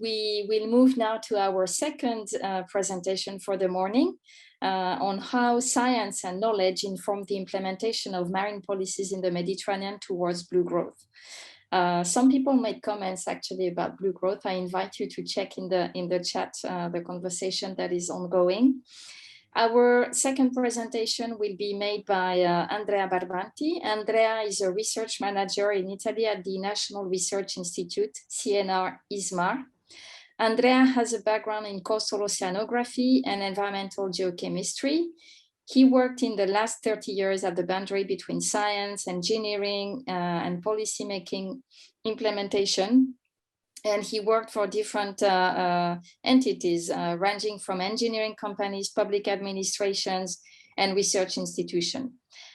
we will move now to our second presentation for the morning on how science and knowledge inform the implementation of marine policies in the Mediterranean towards blue growth. Some people made comments actually about blue growth. I invite you to check in the chat the conversation that is ongoing. Our second presentation will be made by Andrea Barbanti. Andrea is a research manager in Italy at the National Research Institute, CNR Ismar. Andrea has a background in coastal oceanography and environmental geochemistry. He worked in the last 30 years at the boundary between science, engineering, and policymaking implementation. And he worked for different entities, ranging from engineering companies, public administrations, and research institutions.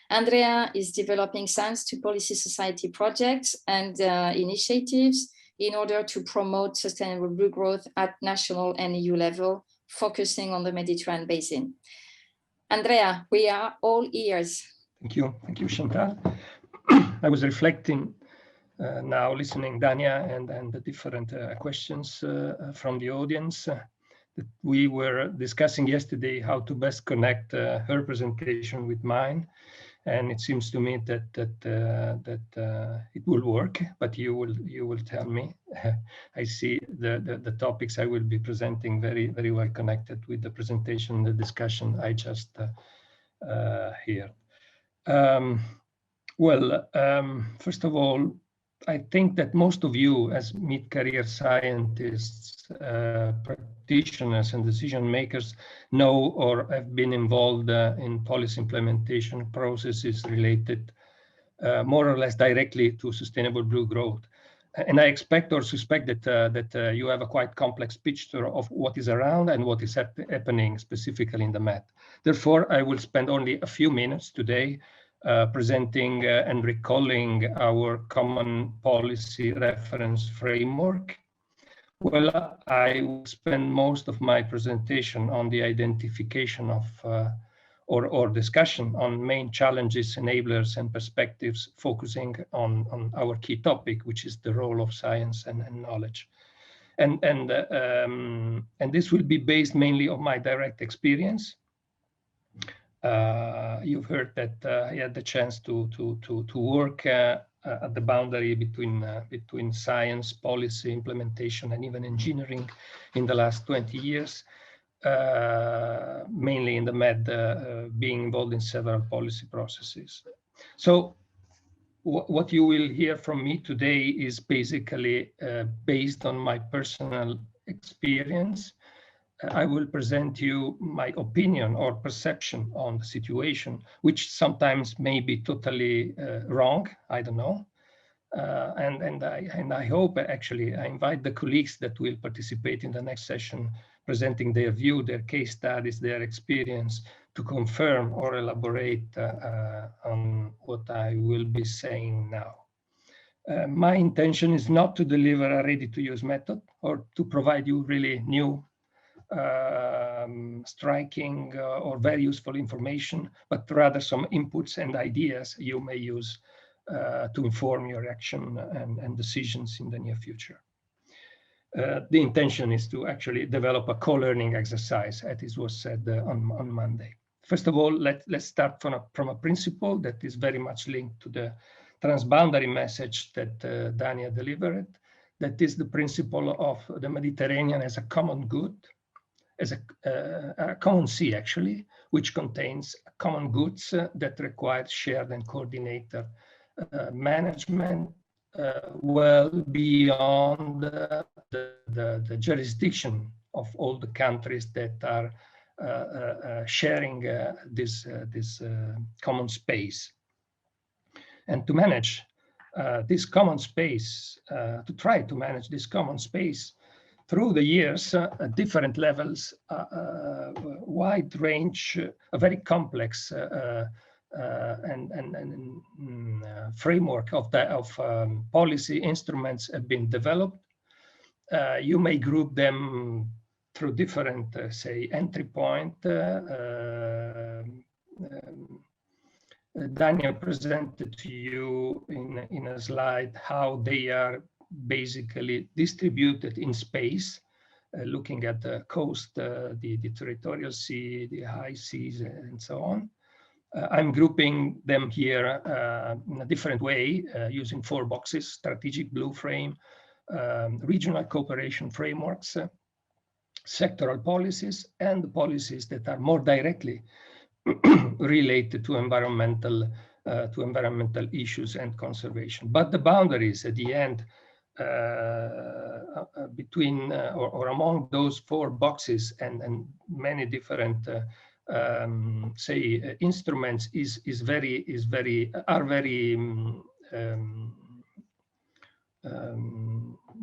Andrea is developing science to policy society projects and initiatives in order to promote sustainable blue growth at national and EU level, focusing on the Mediterranean basin. Andrea, we are all ears. Thank you, Chantal. I was reflecting now listening Dania and the different questions from the audience that we were discussing yesterday, how to best connect her presentation with mine, and it seems to me that it will work, but you will tell me. I see the topics I will be presenting very well connected with the presentation, the discussion I just heard. First of all, I think that most of you as mid-career scientists, practitioners and decision makers know or have been involved in policy implementation processes related more or less directly to sustainable blue growth. And I expect or suspect that you have a quite complex picture of what is around and what is happening specifically in the Med. Therefore, I will spend only a few minutes today presenting and recalling our common policy reference framework. Well, I will spend most of my presentation on the identification of or discussion on main challenges, enablers, and perspectives, focusing on our key topic, which is the role of science and knowledge. And this will be based mainly on my direct experience. You've heard that I had the chance to work at the boundary between science, policy, implementation, and even engineering in the last 20 years, mainly in the Med, being involved in several policy processes. So what you will hear from me today is basically based on my personal experience. I will present you my opinion or perception on the situation, which sometimes may be totally wrong. I don't know. And I hope, actually, I invite the colleagues that will participate in the next session, presenting their view, their case studies, their experience, to confirm or elaborate on what I will be saying now. My intention is not to deliver a ready-to-use method or to provide you really new striking or very useful information, but rather some inputs and ideas you may use to inform your action and decisions in the near future. The intention is to actually develop a co-learning exercise, as it was said on Monday. First of all, let's start from a principle that is very much linked to the transboundary message that Dania delivered. That is the principle of the Mediterranean as a common good, as a common sea, actually, which contains common goods that require shared and coordinated management well beyond the jurisdiction of all the countries that are sharing this common space. And to manage this common space, to try to manage this common space, through the years, at different levels, a wide range, a very complex and framework of policy instruments have been developed. You may group them through different, say, entry point. Daniel presented to you in a slide how they are basically distributed in space, looking at the coast, the territorial sea, the high seas, and so on. I'm grouping them here in a different way, using 4 boxes: strategic blue frame, regional cooperation frameworks, sectoral policies, and policies that are more directly related to environmental issues and conservation. But the boundaries at the end between or among those 4 boxes and many different say instruments are very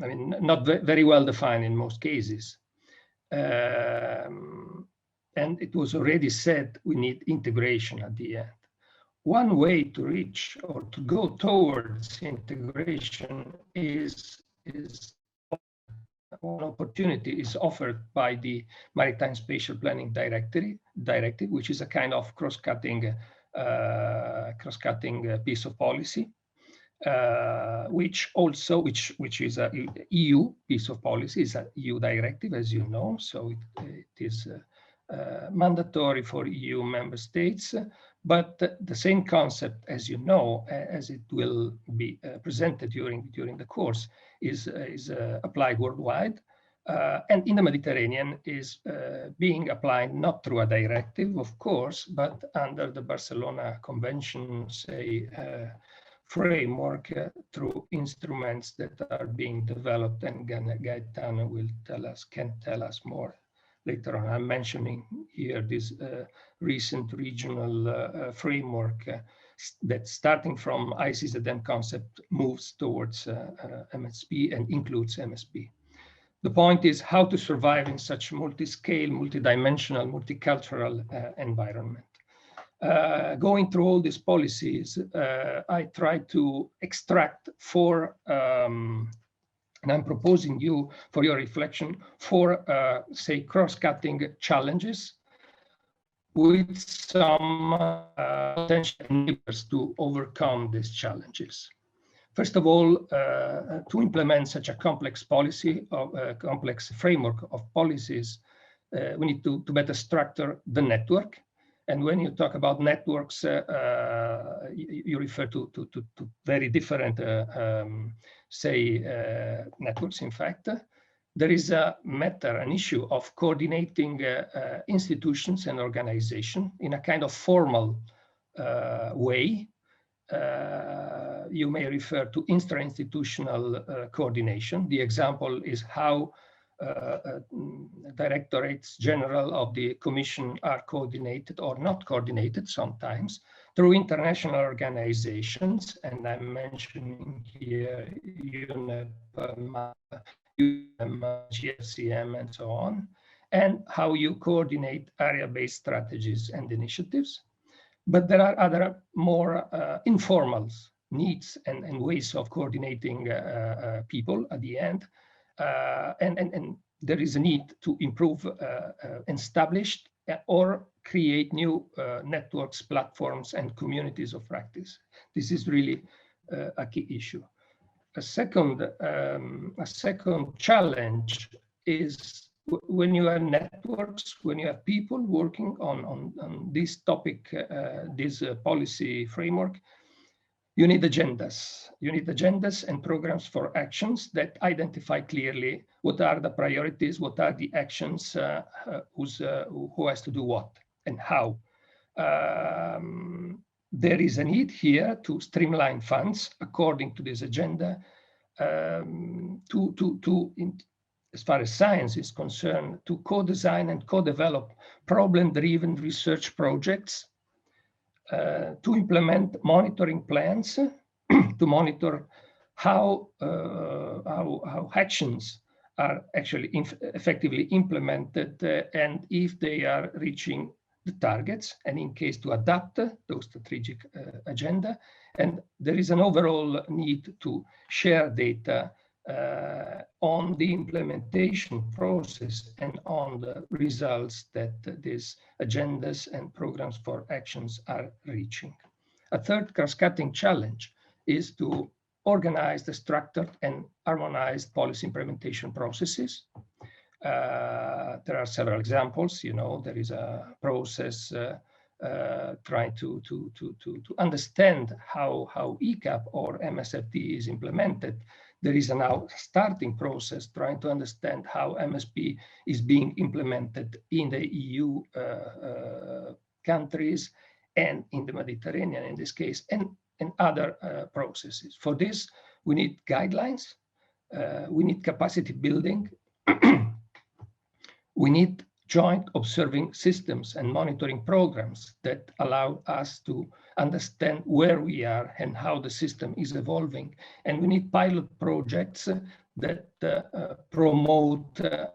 I mean, not very well defined in most cases. And it was already said, we need integration at the end. One way to reach or to go towards integration is one opportunity is offered by the Maritime Spatial Planning Directive, which is a kind of cross-cutting piece of policy, which is a EU piece of policy, is an EU directive, as you know, so it is mandatory for EU member states. But the same concept, as you know, as it will be presented during the course, is applied worldwide. And in the Mediterranean is being applied not through a directive, of course, but under the Barcelona Convention, say, framework through instruments that are being developed, and Gaetano can tell us more later on. I'm mentioning here this recent regional framework that, starting from ICZM concept, moves towards MSP and includes MSP. The point is how to survive in such multi-scale, multi-dimensional, multicultural environment. Going through all these policies, I try to extract 4 and I'm proposing you for your reflection 4, say, cross-cutting challenges with some potential enablers to overcome these challenges. First of all, to implement such a complex policy, complex framework of policies, we need to better structure the network. And when you talk about networks, you refer to very different, say, networks. In fact, there is an issue of coordinating institutions and organization in a kind of formal way. You may refer to intra-institutional coordination. The example is how directorates general of the Commission are coordinated or not coordinated sometimes through international organizations, and I'm mentioning here UNEP, GFCM, and so on, and how you coordinate area-based strategies and initiatives. But there are other more informal needs and ways of coordinating people at the end. And there is a need to improve established or create new networks, platforms, and communities of practice. This is really a key issue. A second challenge is when you have networks, when you have people working on this topic, this policy framework, you need agendas. You need agendas and programs for actions that identify clearly what are the priorities, what are the actions, who has to do what and how. There is a need here to streamline funds according to this agenda, as far as science is concerned, to co-design and co-develop problem-driven research projects, to implement monitoring plans, to monitor how actions are actually effectively implemented, and if they are reaching the targets, and in case to adapt those strategic agenda. And there is an overall need to share data on the implementation process and on the results that these agendas and programs for actions are reaching. A third cross-cutting challenge is to organized, structured, and harmonized policy implementation processes. There are several examples. There is a process trying to understand how ECAP or MSFT is implemented. There is a now starting process trying to understand how MSP is being implemented in the EU countries and in the Mediterranean in this case, and other processes. For this, we need guidelines, we need capacity building, we need joint observing systems and monitoring programs that allow us to understand where we are and how the system is evolving. And we need pilot projects that promote a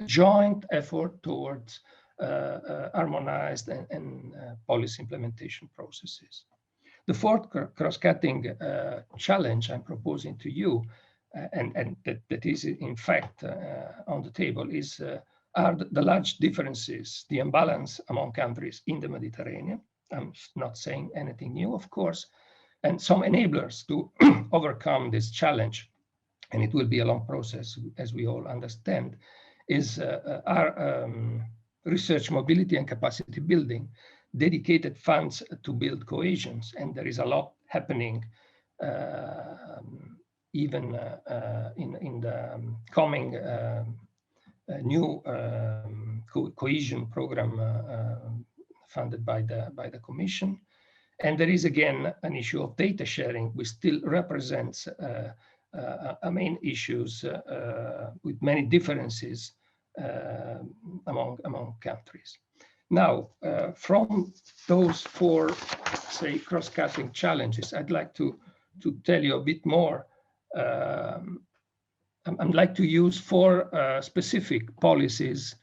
joint effort towards harmonized and policy implementation processes. The fourth cross-cutting challenge I'm proposing to you, and that is in fact on the table, are the large differences, the imbalance among countries in the Mediterranean. I'm not saying anything new, of course, and some enablers to overcome this challenge, and it will be a long process, as we all understand, are research mobility and capacity building, dedicated funds to build cohesions, and there is a lot happening even in the coming new cohesion program funded by the Commission. And there is again an issue of data sharing, which still represents a main issues with many differences among countries. Now, from those four, say, cross-cutting challenges, I'd like to tell you a bit more. I'd like to use four specific policies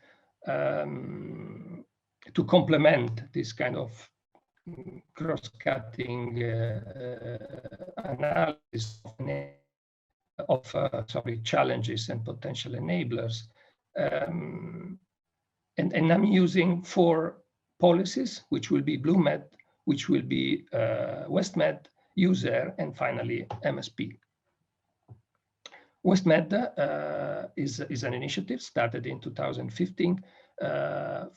to complement this kind of cross-cutting analysis of challenges and potential enablers. And I'm using four policies, which will be BlueMed, which will be WestMed, USER, and finally MSP. WestMed is an initiative started in 2015,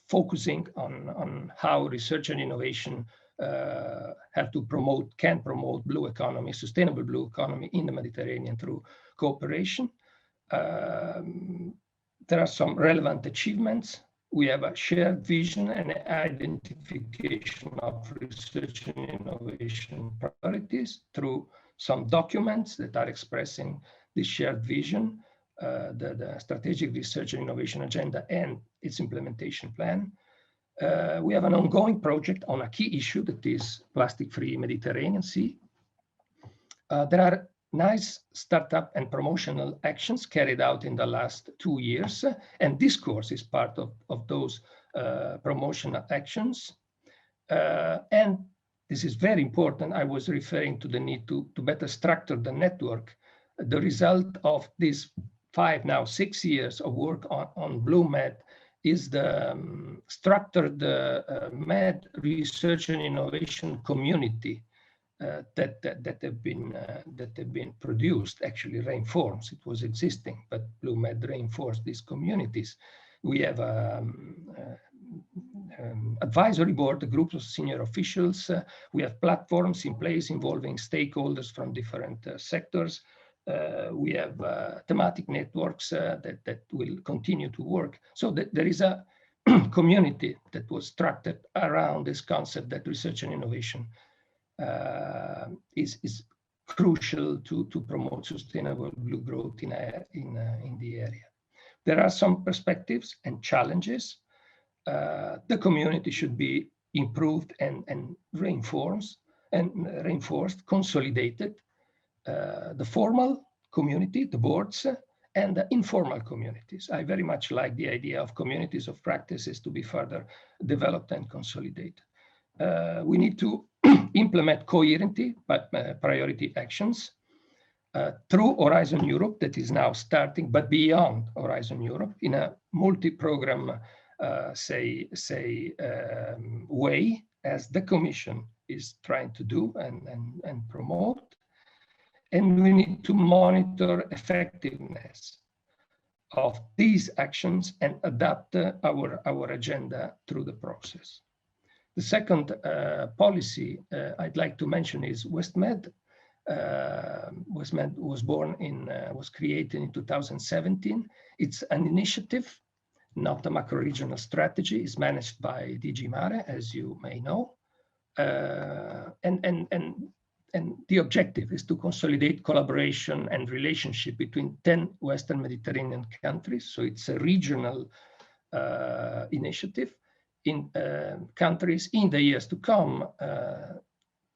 focusing on how research and innovation can promote blue economy, sustainable blue economy in the Mediterranean through cooperation. There are some relevant achievements. We have a shared vision and identification of research and innovation priorities through some documents that are expressing this shared vision, the Strategic Research and Innovation Agenda and its implementation plan. We have an ongoing project on a key issue that is plastic-free Mediterranean Sea. There are nice startup and promotional actions carried out in the last 2 years, and this course is part of those promotional actions. And this is very important. I was referring to the need to better structure the network. The result of these 6 years of work on BlueMed is the structured med research and innovation community that have been produced, actually reinforced. It was existing, but BlueMed reinforced these communities. We have advisory board, a group of senior officials. We have platforms in place involving stakeholders from different sectors. We have thematic networks that will continue to work. So that there is a community that was structured around this concept that research and innovation is crucial to promote sustainable blue growth in the area. There are some perspectives and challenges. The community should be improved and reinforced, consolidated. The formal community, the boards, and the informal communities. I very much like the idea of communities of practices to be further developed and consolidated. We need to implement coherently but priority actions through Horizon Europe that is now starting, but beyond Horizon Europe in a multi-program way, as the Commission is trying to do and promote. And we need to monitor effectiveness of these actions and adapt our agenda through the process. The second policy I'd like to mention is WestMed. WestMed was created in 2017. It's an initiative, not a macro-regional strategy. It's managed by DG Mare, as you may know. And the objective is to consolidate collaboration and relationship between 10 Western Mediterranean countries. So it's a regional initiative in countries in the years to come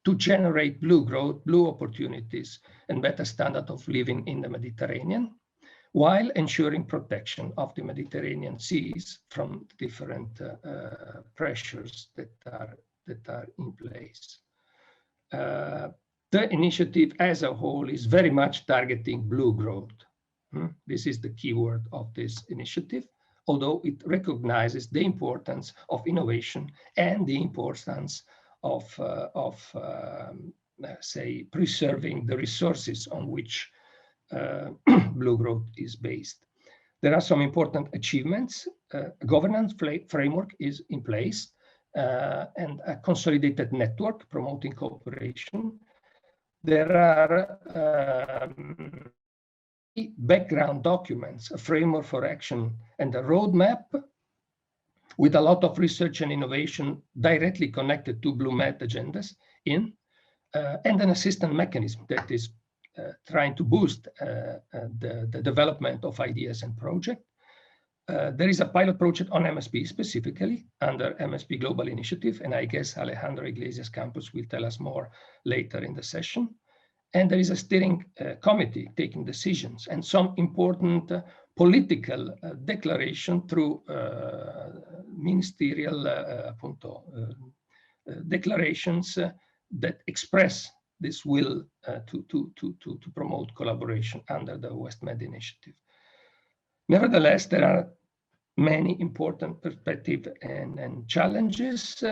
to generate blue growth, blue opportunities, and better standard of living in the Mediterranean, while ensuring protection of the Mediterranean seas from different pressures that are in place. The initiative as a whole is very much targeting blue growth. This is the keyword of this initiative, although it recognizes the importance of innovation and the importance of say, preserving the resources on which blue growth is based. There are some important achievements. A governance framework is in place and a consolidated network promoting cooperation. There are background documents, a framework for action, and a roadmap with a lot of research and innovation directly connected to Blue Med agendas and an assistance mechanism that is trying to boost the development of ideas and projects. There is a pilot project on MSP specifically under MSP Global Initiative, and I guess Alejandro Iglesias Campos will tell us more later in the session. And there is a steering committee taking decisions and some important political declaration through ministerial declarations that express this will to promote collaboration under the WestMed initiative. Nevertheless, there are many important perspectives and challenges.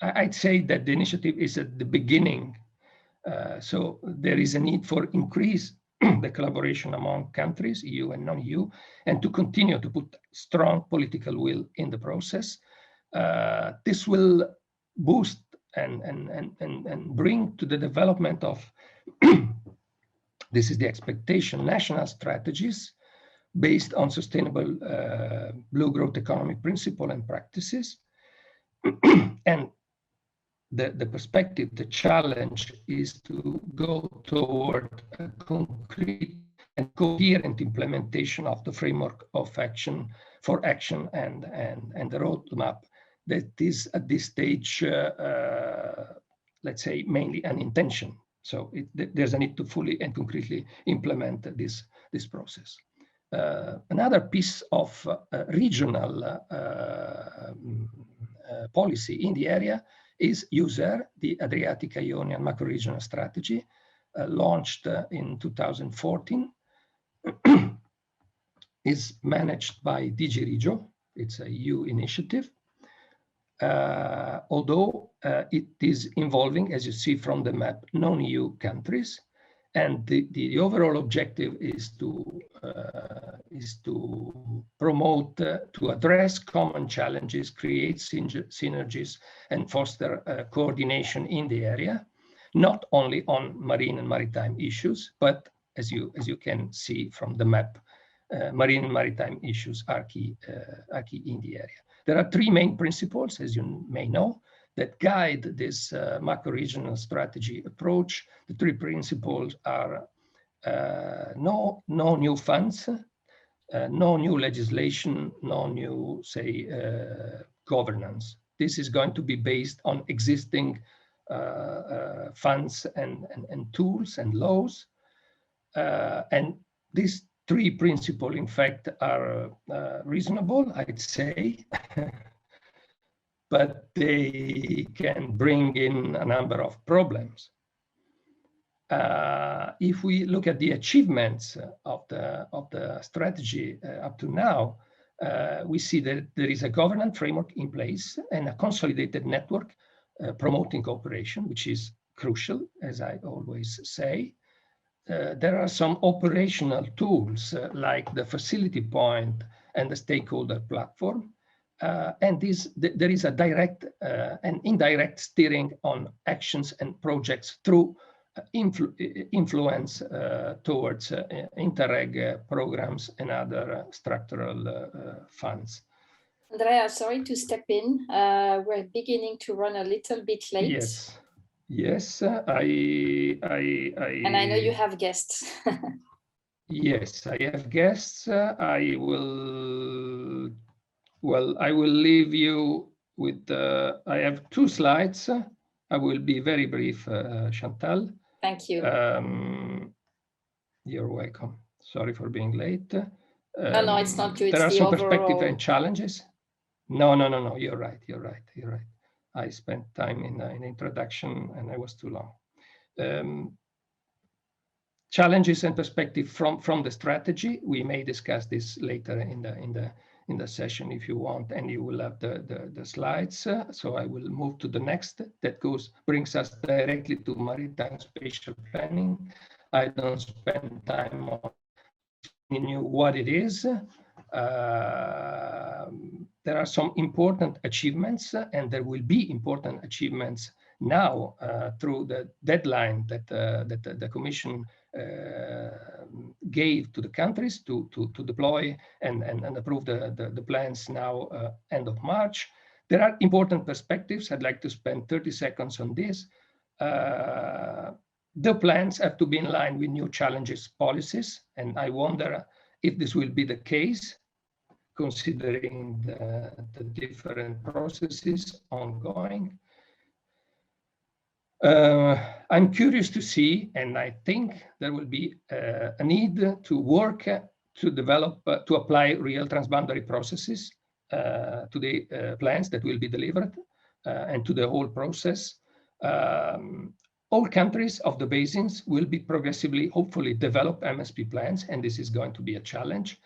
I'd say that the initiative is at the beginning. So there is a need for increase the collaboration among countries, EU and non-EU, and to continue to put strong political will in the process. This will boost and bring to the development of, this is the expectation, national strategies based on sustainable blue growth economic principle and practices. And the perspective, the challenge is to go toward a concrete and coherent implementation of the framework of action for action and the roadmap that is at this stage, let's say, mainly an intention. So there's a need to fully and concretely implement this process. Another piece of regional policy in the area is USER, the Adriatic Ionian macro-regional strategy, launched in 2014, is managed by DG Regio. It's a EU initiative, although it is involving, as you see from the map, non-EU countries. And the overall objective is to promote, to address common challenges, create synergies, and foster coordination in the area, not only on marine and maritime issues, but as you can see from the map, marine and maritime issues are key in the area. There are three main principles, as you may know, that guide this macro-regional strategy approach. The three principles are no new funds, no new legislation, no new, say, governance. This is going to be based on existing funds and tools and laws. And these three principles, in fact, are reasonable, I'd say. But they can bring in a number of problems. If we look at the achievements of the strategy up to now, we see that there is a governance framework in place and a consolidated network promoting cooperation, which is crucial, as I always say. There are some operational tools like the facility point and the stakeholder platform. And there is a direct and indirect steering on actions and projects through influence towards Interreg programs and other structural funds. Andrea, sorry to step in. We're beginning to run a little bit late. Yes, yes, and I know you have guests. Yes, I have guests. I will leave you with, I have 2 slides. I will be very brief, Chantal. Thank you. You're welcome. Sorry for being late. No, it's not you. It's there are some overall... perspective and challenges. No, you're right. I spent time in the introduction and I was too long. Challenges and perspective from the strategy. We may discuss this later in the session if you want, and you will have the slides. So I will move to the next. That brings us directly to maritime spatial planning. I don't spend time on telling you what it is. There are some important achievements, and there will be important achievements now through the deadline that the Commission gave to the countries to deploy and approve the plans now end of March. There are important perspectives. I'd like to spend 30 seconds on this. The plans have to be in line with new challenges policies, and I wonder if this will be the case, considering the different processes ongoing. I'm curious to see, and I think there will be a need to work to develop, to apply real transboundary processes to the plans that will be delivered and to the whole process. All countries of the basins will be progressively, hopefully, develop MSP plans, and this is going to be a challenge.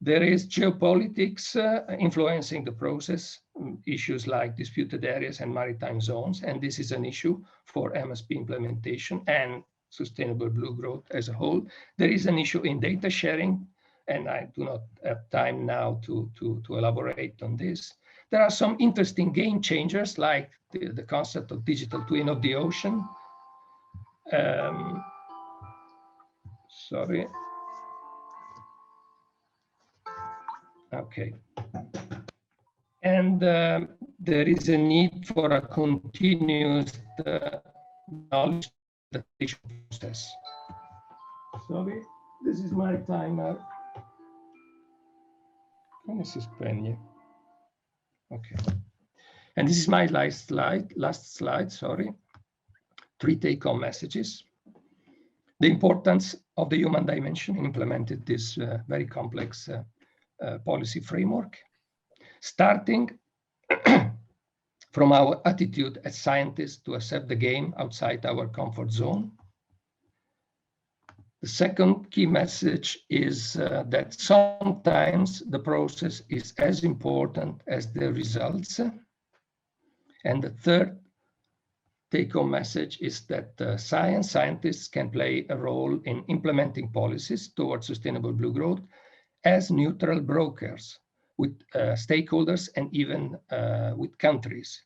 There is geopolitics influencing the process, issues like disputed areas and maritime zones, and this is an issue for MSP implementation and sustainable blue growth as a whole. There is an issue in data sharing, and I do not have time now to elaborate on this. There are some interesting game changers like the concept of digital twin of the ocean. Sorry. Okay. And there is a need for a continuous knowledge adaptation process. Sorry, this is my timer. Come si spegne? Okay. And this is my last slide, sorry. 3 take-home messages. The importance of the human dimension implemented this very complex policy framework, starting from our attitude as scientists to accept the game outside our comfort zone. The second key message is that sometimes the process is as important as the results. And the third take-home message is that scientists can play a role in implementing policies towards sustainable blue growth as neutral brokers with stakeholders and even with countries.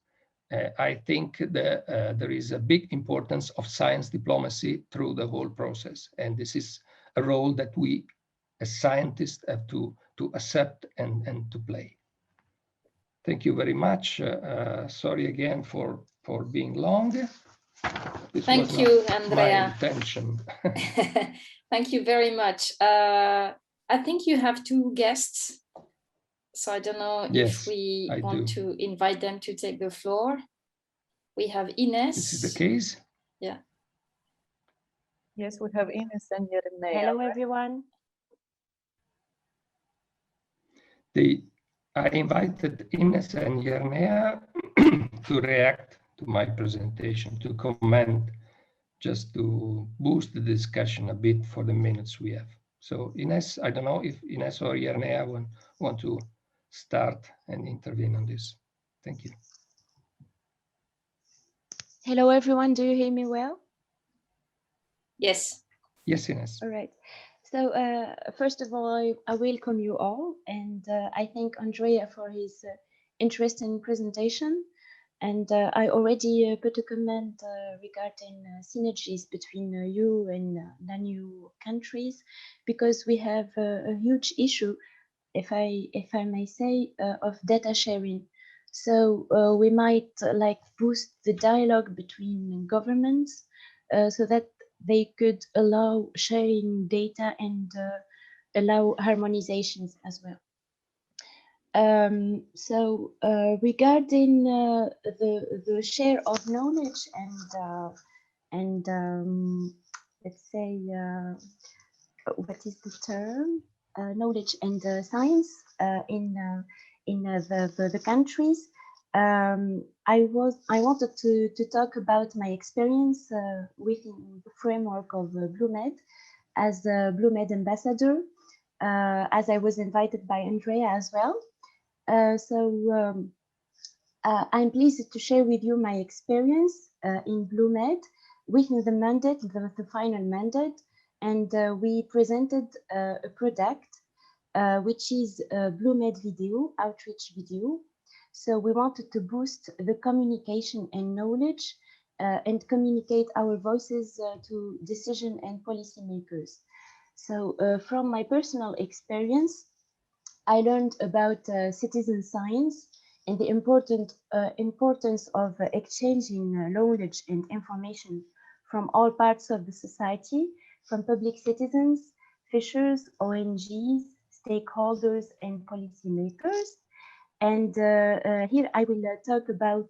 I think that there is a big importance of science diplomacy through the whole process. And this is a role that we as scientists have to accept and to play. Thank you very much. Sorry again for being long. Thank you, Andrea. My intention. Thank you very much. I think you have 2 guests, so I don't know if we want to invite them to take the floor. We have Ines. This is the case? Yeah. Yes, we have Ines and Yerine. Hello, everyone. I invited Ines and Yerine to react to my presentation, to comment, just to boost the discussion a bit for the minutes we have. So Ines, I don't know if Ines or Yerine want to start and intervene on this. Thank you. Hello, everyone. Do you hear me well? Yes. Yes, Ines. All right. So first of all, I welcome you all, and I thank Andrea for his interesting presentation. And I already put a comment regarding synergies between you and the new countries, because we have a huge issue, if I may say, of data sharing. So we might like boost the dialogue between governments so that they could allow sharing data and allow harmonizations as well. So regarding the share of knowledge and let's say what is the term, knowledge and science in the countries. I wanted to talk about my experience within the framework of BlueMed as a BlueMed ambassador, as I was invited by Andrea as well. I'm pleased to share with you my experience in BlueMed within the mandate, the final mandate, and we presented a product which is a BlueMed video, outreach video. So we wanted to boost the communication and knowledge and communicate our voices to decision and policymakers. So from my personal experience, I learned about citizen science and the importance of exchanging knowledge and information from all parts of the society, from public citizens, fishers, ONGs, stakeholders, and policymakers. And here I will talk about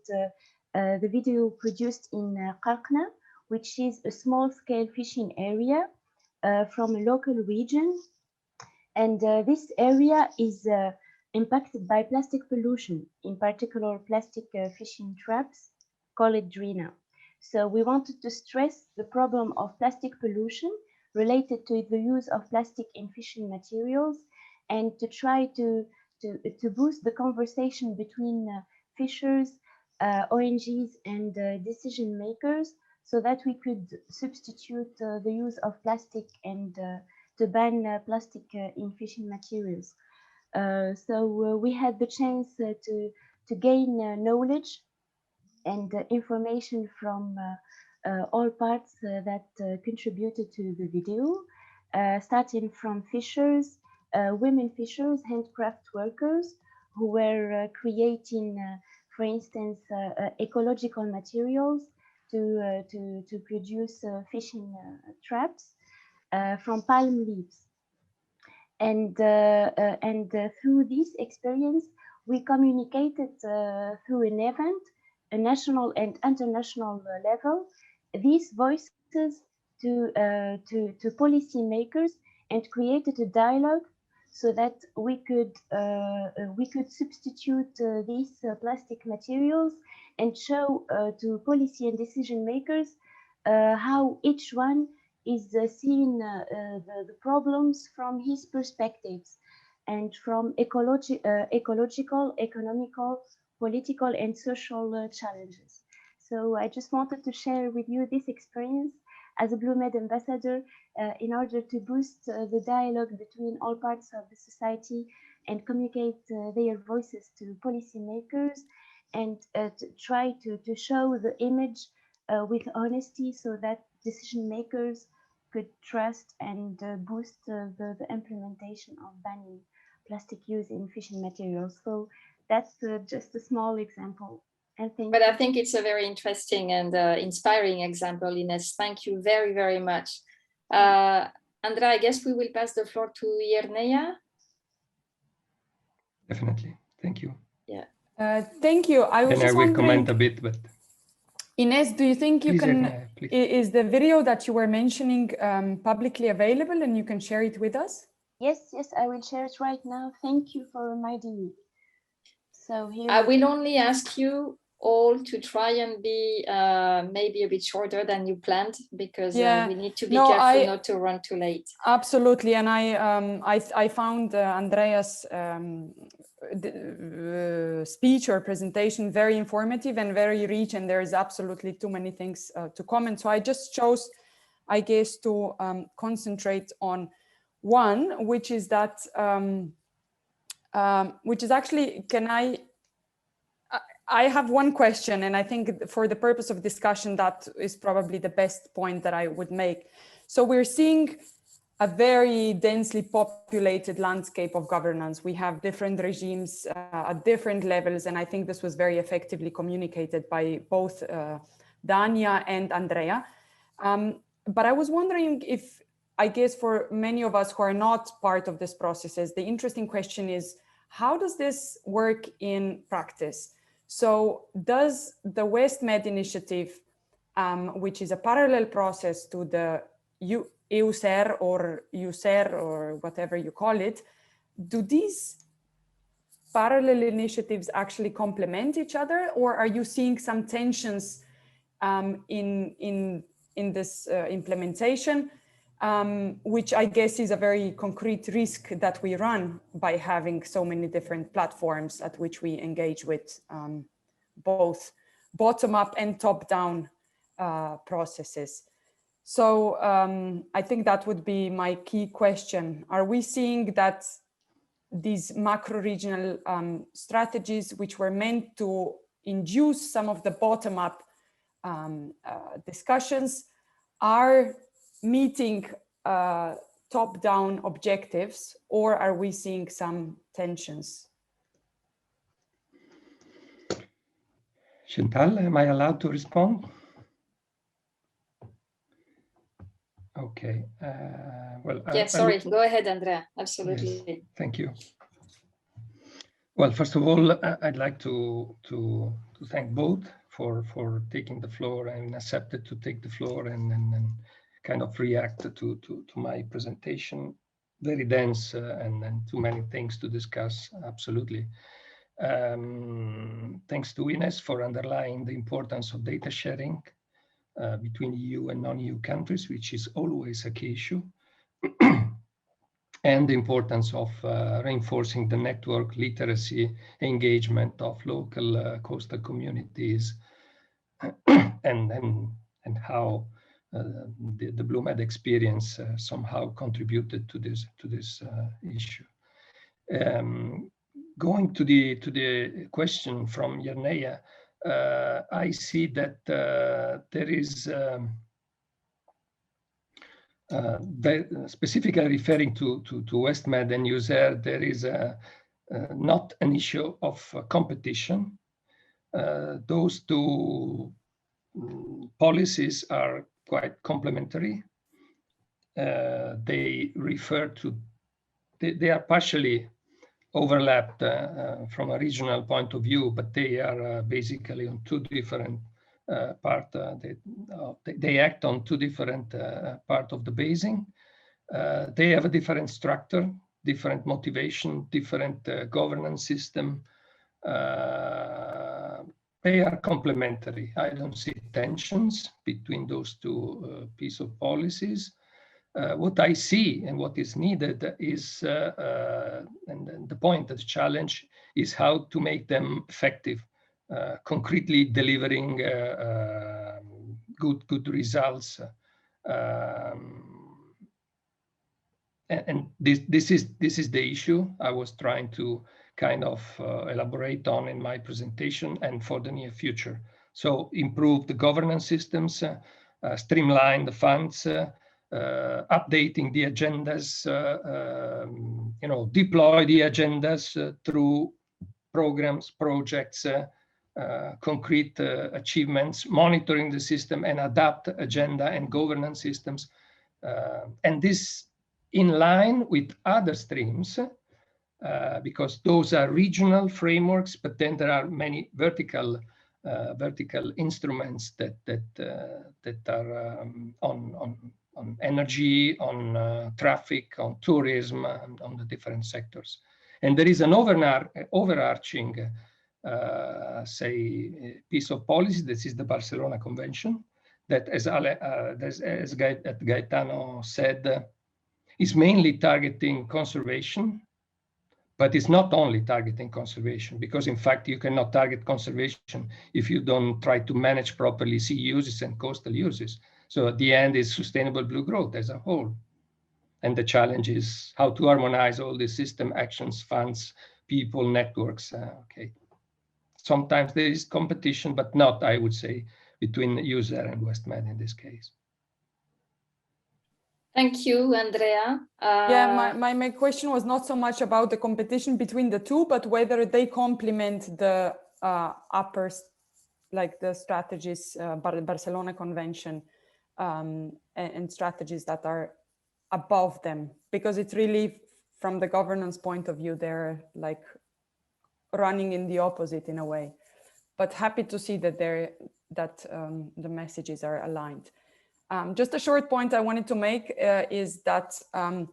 the video produced in Qarqna, which is a small-scale fishing area from a local region. And this area is impacted by plastic pollution, in particular plastic fishing traps, called Drina. So we wanted to stress the problem of plastic pollution related to the use of plastic in fishing materials, and to try to boost the conversation between fishers, ONGs, and decision makers, so that we could substitute the use of plastic and to ban plastic in fishing materials. So we had the chance to gain knowledge and information from all parts that contributed to the video, starting from fishers, women fishers, handcraft workers who were creating, for instance, ecological materials to produce fishing traps from palm leaves. And through this experience, we communicated through an event, a national and international level, these voices to policymakers, and created a dialogue so that we could substitute these plastic materials and show to policy and decision makers how each one is seeing the problems from his perspectives and from ecological, economical, political, and social challenges. So I just wanted to share with you this experience as a BlueMed ambassador in order to boost the dialogue between all parts of the society and communicate their voices to policymakers, and to try to show the image with honesty so that decision makers could trust and boost the implementation of banning plastic use in fishing materials. So that's just a small example. And thank But you. I think it's a very interesting and inspiring example, Ines. Thank you very, very much. Andrea, I guess we will pass the floor to Irnea. Definitely. Thank you. Yeah. Thank you. I was And just I will wondering, comment a bit, but Ines, do you think you please, can, Irnea, please. is the video that you were mentioning publicly available and you can share it with us? Yes, I will share it right now. Thank you for reminding me. So here I will only ask you all to try and be maybe a bit shorter than you planned, because we need to be careful not to run too late. Absolutely, and I found Andrea's speech or presentation very informative and very rich, and there is absolutely too many things to comment. So I just chose, I guess, to concentrate on one, which is that, which is actually, I have one question, and I think for the purpose of discussion, that is probably the best point that I would make. So we're seeing a very densely populated landscape of governance. We have different regimes at different levels, and I think this was very effectively communicated by both Dania and Andrea. But I was wondering if, I guess for many of us who are not part of these processes, the interesting question is, how does this work in practice? So does the WestMed initiative, which is a parallel process to the EUSER or USER or whatever you call it, do these parallel initiatives actually complement each other, or are you seeing some tensions in this implementation, which I guess is a very concrete risk that we run by having so many different platforms at which we engage with both bottom-up and top-down processes. So I think that would be my key question. Are we seeing that these macro-regional strategies, which were meant to induce some of the bottom-up discussions, are meeting top-down objectives, or are we seeing some tensions? Chantal, am I allowed to respond? Okay. Well, sorry. Go ahead, Andrea. Absolutely. Yes, thank you. Well, first of all, I'd like to thank both for taking the floor and accepted to take the floor and kind of react to my presentation. Very dense and too many things to discuss. Absolutely. Thanks to Ines for underlying the importance of data sharing between EU and non-EU countries, which is always a key issue, and the importance of reinforcing the network literacy engagement of local coastal communities, and how the BlueMed experience somehow contributed to this issue. Going to the question from Yernea, I see that there is specifically referring to WestMed and USER, there is not an issue of competition. Those two policies are quite complementary. They refer to, they are partially overlapped from a regional point of view, but they are basically on two different parts. They act on two different parts of the basin. They have a different structure, different motivation, different governance system. They are complementary. I don't see tensions between those two pieces of policies. What I see and what is needed is, and the point, the challenge is how to make them effective, concretely delivering good results. And this is the issue I was trying to kind of elaborate on in my presentation and for the near future. So improve the governance systems, streamline the funds, updating the agendas, deploy the agendas through programs, projects, concrete achievements, monitoring the system and adapt agenda and governance systems. And this in line with other streams, because those are regional frameworks, but then there are many vertical instruments that are on energy, on traffic, on tourism, and on the different sectors. And there is an overarching say, piece of policy. This is the Barcelona Convention that, as Gaetano said, is mainly targeting conservation, but it's not only targeting conservation, because in fact you cannot target conservation if you don't try to manage properly sea uses and coastal uses. So at the end is sustainable blue growth as a whole. And the challenge is how to harmonize all these system actions, funds, people, networks. Okay. Sometimes there is competition, but not, I would say, between user and WestMed in this case. Thank you, Andrea. Yeah, my main question was not so much about the competition between the two, but whether they complement the like the strategies, Barcelona Convention, and strategies that are above them, because it's really, from the governance point of view, they're like running in the opposite in a way. But happy to see that the messages are aligned. Just a short point I wanted to make is that in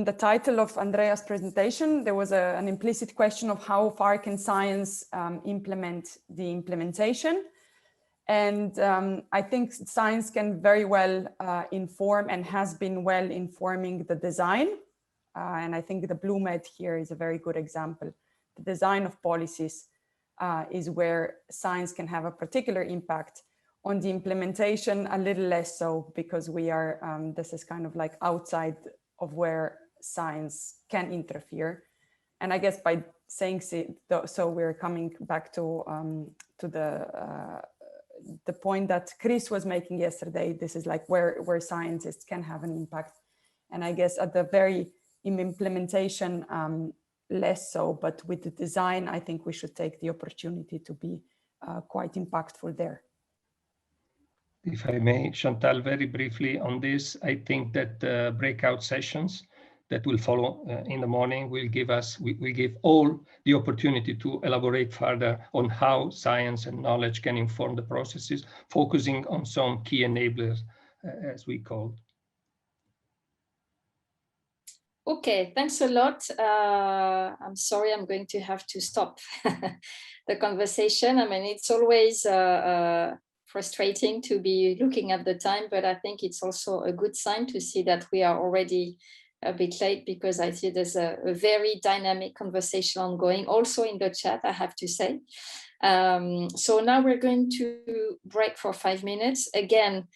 the title of Andrea's presentation, there was an implicit question of how far can science implement the implementation. And I think science can very well inform and has been well informing the design. And I think the BlueMed here is a very good example. The design of policies is where science can have a particular impact. On the implementation, a little less so, because we are, this is kind of like outside of where science can interfere. And I guess by saying so, we're coming back to the point that Chris was making yesterday. This is like where scientists can have an impact. And I guess at the very implementation, less so, but with the design, I think we should take the opportunity to be quite impactful there. If I may, Chantal, very briefly on this, I think that breakout sessions that will follow in the morning will give all the opportunity to elaborate further on how science and knowledge can inform the processes, focusing on some key enablers, as we call. Okay, thanks a lot. I'm sorry, I'm going to have to stop the conversation. I mean, it's always frustrating to be looking at the time, but I think it's also a good sign to see that we are already a bit late, because I see there's a very dynamic conversation ongoing also in the chat, I have to say. So now we're going to break for 5 minutes. Again,